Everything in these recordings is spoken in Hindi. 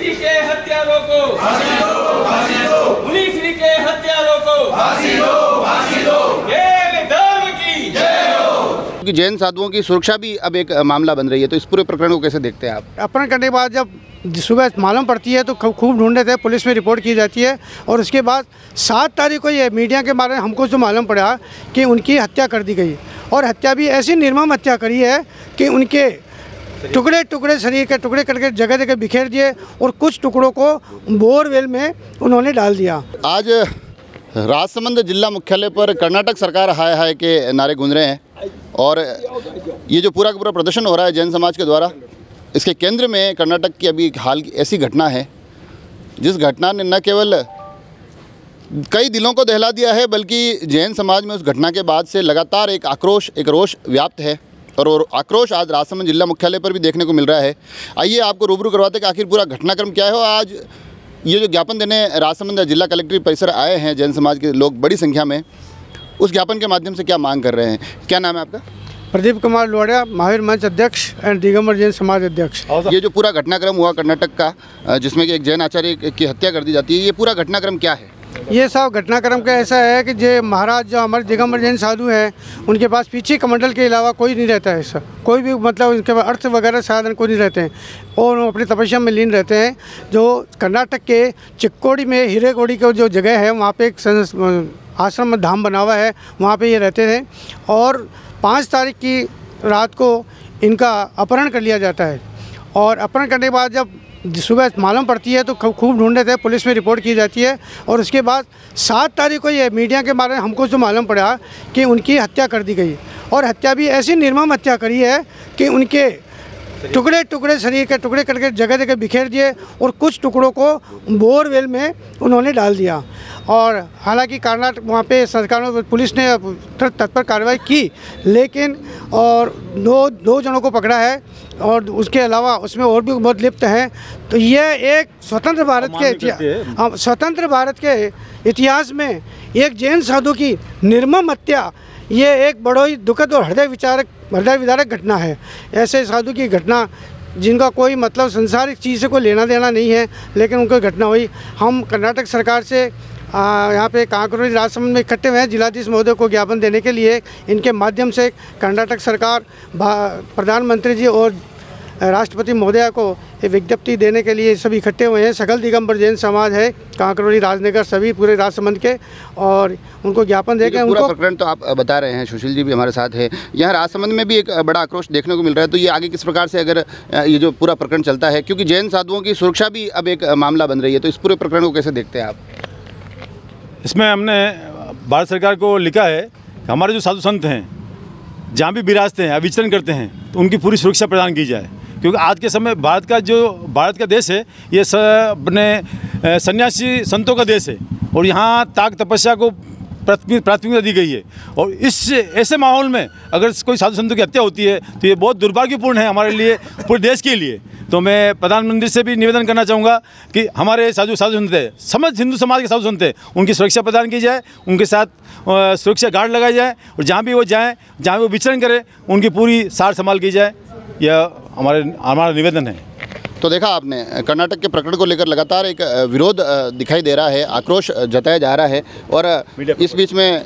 मुनीश्री के हत्यारों को फांसी दो, फांसी दो। मुनीश्री के हत्यारों को फांसी दो, फांसी दो। जय धर्म की जय हो। कि जैन साधुओं की सुरक्षा भी अब एक मामला बन रही है, तो इस पूरे प्रकरण को कैसे देखते हैं आप? अपहरण करने के बाद जब सुबह मालूम पड़ती है तो खूब ढूंढते थे, पुलिस में रिपोर्ट की जाती है और उसके बाद 7 तारीख को ये मीडिया के बारे में हमको जो मालूम पड़ा कि उनकी हत्या कर दी गई और हत्या भी ऐसी निर्मम हत्या करी है कि उनके टुकड़े टुकड़े शरीर के टुकड़े करके जगह जगह बिखेर दिए और कुछ टुकड़ों को बोरवेल में उन्होंने डाल दिया। आज राजसमंद जिला मुख्यालय पर कर्नाटक सरकार हाय हाय के नारे गूंज रहे हैं और ये जो पूरा का पूरा प्रदर्शन हो रहा है जैन समाज के द्वारा, इसके केंद्र में कर्नाटक की अभी हाल की ऐसी घटना है जिस घटना ने न केवल कई दिलों को दहला दिया है बल्कि जैन समाज में उस घटना के बाद से लगातार एक आक्रोश, एक रोष व्याप्त है और आक्रोश आज राजसमंद जिला मुख्यालय पर भी देखने को मिल रहा है। आइए आपको रूबरू करवाते कि आखिर पूरा घटनाक्रम क्या है। और आज ये जो ज्ञापन देने राजसमंद जिला कलेक्ट्रेट परिसर आए हैं जैन समाज के लोग बड़ी संख्या में, उस ज्ञापन के माध्यम से क्या मांग कर रहे हैं? क्या नाम है आपका? प्रदीप कुमार लोढ़िया, महावीर मंच अध्यक्ष एंड दिगंबर जैन समाज अध्यक्ष। ये जो पूरा घटनाक्रम हुआ कर्नाटक का, जिसमें कि एक जैन आचार्य की हत्या कर दी जाती है, ये पूरा घटनाक्रम क्या है? ये सब घटनाक्रम का ऐसा है कि जो महाराज जो हमारे दिगंबर जैन साधु हैं उनके पास पीछे कमंडल के अलावा कोई नहीं रहता है, ऐसा कोई भी मतलब उनके पास अर्थ वगैरह साधन कोई नहीं रहते हैं और वो अपनी तपस्या में लीन रहते हैं। जो कर्नाटक के चिक्कोड़ी में हीरेगोड़ी का जो जगह है वहाँ पे एक आश्रम धाम बना हुआ है, वहाँ पे ये रहते थे और 5 तारीख की रात को इनका अपहरण कर लिया जाता है और अपहरण करने के बाद जब सुबह मालूम पड़ती है तो खूब ढूंढते थे, पुलिस में रिपोर्ट की जाती है और उसके बाद 7 तारीख को ये मीडिया के बारे में हमको जो मालूम पड़ा कि उनकी हत्या कर दी गई और हत्या भी ऐसी निर्मम हत्या करी है कि उनके टुकड़े टुकड़े शरीर के टुकड़े करके जगह जगह बिखेर दिए और कुछ टुकड़ों को बोरवेल में उन्होंने डाल दिया। और हालांकि कर्नाटक वहाँ पे सरकार पुलिस ने तत्पर कार्रवाई की, लेकिन और दो जनों को पकड़ा है और उसके अलावा उसमें और भी बहुत लिप्त हैं। तो यह एक स्वतंत्र भारत के इतिहास में एक जैन साधु की निर्मम हत्या, ये एक बड़ा ही दुखद और हृदय विदारक घटना है। ऐसे साधु की घटना जिनका कोई मतलब संसारिक चीज़ से कोई लेना देना नहीं है, लेकिन उनको घटना हुई। हम कर्नाटक सरकार से यहाँ पे कांकरोली राजसमंद में इकट्ठे हुए हैं जिलाधीश महोदय को ज्ञापन देने के लिए। इनके माध्यम से कर्नाटक सरकार, प्रधानमंत्री जी और राष्ट्रपति महोदया को ये विज्ञप्ति देने के लिए सभी इकट्ठे हुए हैं। सकल दिगंबर जैन समाज है कांकरोली राजनगर सभी पूरे राजसमंद के, और उनको ज्ञापन देकर पूरा प्रकरण तो आप बता रहे हैं, सुशील जी भी हमारे साथ है। यहाँ राजसमंद में भी एक बड़ा आक्रोश देखने को मिल रहा है, तो ये आगे किस प्रकार से अगर ये जो पूरा प्रकरण चलता है, क्योंकि जैन साधुओं की सुरक्षा भी अब एक मामला बन रही है, तो इस पूरे प्रकरण को कैसे देखते हैं आप? इसमें हमने भारत सरकार को लिखा है कि हमारे जो साधु संत हैं जहाँ भी विराजते हैं, विचरण करते हैं, तो उनकी पूरी सुरक्षा प्रदान की जाए। क्योंकि आज के समय भारत का देश है, ये अपने सन्यासी संतों का देश है और यहाँ त्याग तपस्या को प्राथमिकता दी गई है। और इस ऐसे माहौल में अगर कोई साधु संतों की हत्या होती है तो ये बहुत दुर्भाग्यपूर्ण है हमारे लिए, पूरे देश के लिए। तो मैं प्रधानमंत्री से भी निवेदन करना चाहूँगा कि हमारे साधु संत हैं, हिंदू समाज के साधु संत हैं, उनकी सुरक्षा प्रदान की जाए, उनके साथ सुरक्षा गार्ड लगाए जाए और जहाँ भी वो जाएँ, जहाँ भी वो विचरण करें, उनकी पूरी सार संभाल की जाए। यह हमारा निवेदन है। तो देखा आपने, कर्नाटक के प्रकरण को लेकर लगातार एक विरोध दिखाई दे रहा है, आक्रोश जताया जा रहा है और इस बीच में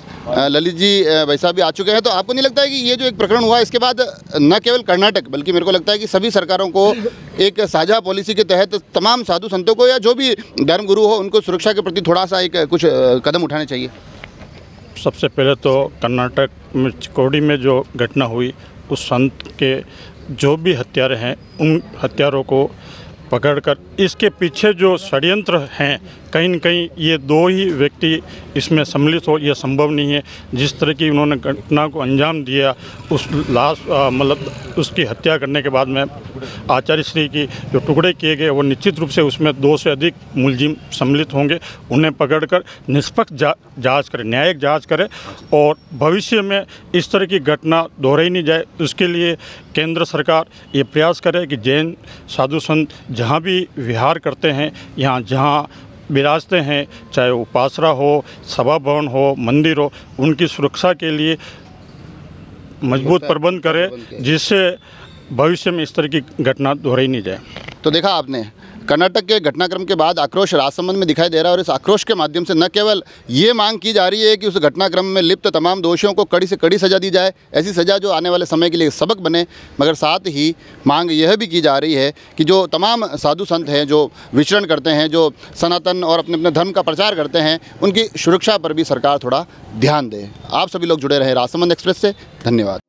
ललित जी भाई साहब भी आ चुके हैं। तो आपको नहीं लगता है कि ये जो एक प्रकरण हुआ इसके बाद न केवल कर्नाटक बल्कि मेरे को लगता है कि सभी सरकारों को एक साझा पॉलिसी के तहत तमाम साधु संतों को या जो भी धर्म गुरु हो उनको सुरक्षा के प्रति थोड़ा सा एक कुछ कदम उठाने चाहिए? सबसे पहले तो कर्नाटक में चिक्कोड़ी में जो घटना हुई, उस संत के जो भी हत्यारे हैं उन हत्यारों को पकड़कर, इसके पीछे जो षड्यंत्र हैं, कहीं न कहीं ये 2 ही व्यक्ति इसमें सम्मिलित हो, यह संभव नहीं है। जिस तरह की उन्होंने घटना को अंजाम दिया, उस मतलब उसकी हत्या करने के बाद में आचार्य श्री की जो टुकड़े किए गए, वो निश्चित रूप से उसमें 2 से अधिक मुलजिम सम्मिलित होंगे। उन्हें पकड़कर निष्पक्ष जांच करें, न्यायिक जांच करें और भविष्य में इस तरह की घटना दोहराई नहीं जाए, उसके लिए केंद्र सरकार ये प्रयास करे कि जैन साधु संत जहाँ भी विहार करते हैं, यहाँ जहाँ विराजते हैं, चाहे उपासना हो, सभा भवन हो, मंदिर हो, उनकी सुरक्षा के लिए मजबूत प्रबंध करें, जिससे भविष्य में इस तरह की घटना दोहराई नहीं जाए। तो देखा आपने, कर्नाटक के घटनाक्रम के बाद आक्रोश राजसमंद में दिखाई दे रहा है और इस आक्रोश के माध्यम से न केवल ये मांग की जा रही है कि उस घटनाक्रम में लिप्त तमाम दोषियों को कड़ी से कड़ी सज़ा दी जाए, ऐसी सज़ा जो आने वाले समय के लिए सबक बने, मगर साथ ही मांग यह भी की जा रही है कि जो तमाम साधु संत हैं जो विचरण करते हैं, जो सनातन और अपने अपने धर्म का प्रचार करते हैं, उनकी सुरक्षा पर भी सरकार थोड़ा ध्यान दे। आप सभी लोग जुड़े रहे राजसमंद एक्सप्रेस से। धन्यवाद।